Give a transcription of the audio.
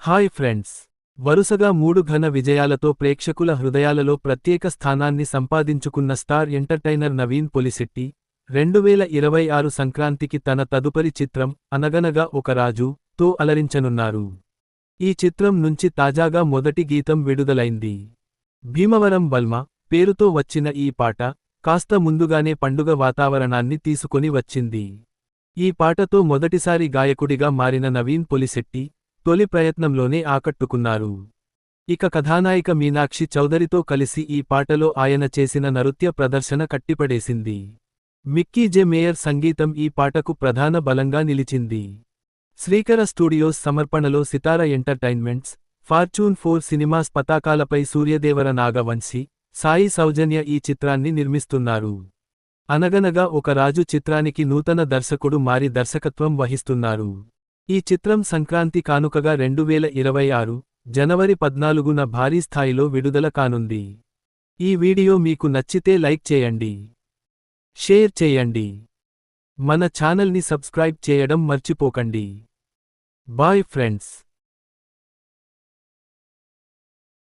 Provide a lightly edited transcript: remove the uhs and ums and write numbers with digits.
Hi friends, వరుసగా 3 ఘన విజయాలతో ప్రేక్షకుల హృదయాలలో ప్రత్యేక స్థానాన్ని సంపాదించుకున్న స్టార్ ఎంటర్టైనర్ నవీన్ పొలిశెట్టి 2026 సంక్రాంతికి తన తదుపరి చిత్రం అనగనగా ఒక రాజు తో అలరించనున్నారు. ఈ చిత్రం నుంచి తాజాగా మొదటి గీతం విడుదలైంది. భీమవరం బల్మ పేరుతో వచ్చిన ఈ పాట కాస్త ముందుగానే పండుగ వాతావరణాన్ని తీసుకొని వచ్చింది. ఈ పాటతో మొదటిసారి గాయకుడిగా మారిన నవీన్ పొలిశెట్టి తొలి ప్రయత్నంలోనే ఆకట్టుకున్నారు. ఇక కథానాయిక మీనాక్షి చౌదరితో కలిసి ఈ పాటలో ఆయన చేసిన నృత్య ప్రదర్శన కట్టిపడేసింది. మిక్కీ జె మేయర్ సంగీతం ఈ పాటకు ప్రధాన బలంగా నిలిచింది. శ్రీకర స్టూడియోస్ సమర్పణలో సితార ఎంటర్టైన్మెంట్స్, ఫార్చ్యూన్ 4 సినిమాస్ పతాకాలపై సూర్యదేవర నాగవంశీ, సాయి సౌజన్య ఈ చిత్రాన్ని నిర్మిస్తున్నారు. అనగనగా ఒక రాజు చిత్రానికి నూతన దర్శకుడు మారి దర్శకత్వం వహిస్తున్నారు. ఈ చిత్రం సంక్రాంతి కానుకగా 2026 జనవరి 14న భారీ స్థాయిలో విడుదల కానుంది. ఈ వీడియో మీకు నచ్చితే లైక్ చేయండి, షేర్ చేయండి, మన ఛానల్ని సబ్స్క్రైబ్ చేయడం మర్చిపోకండి. Bye friends.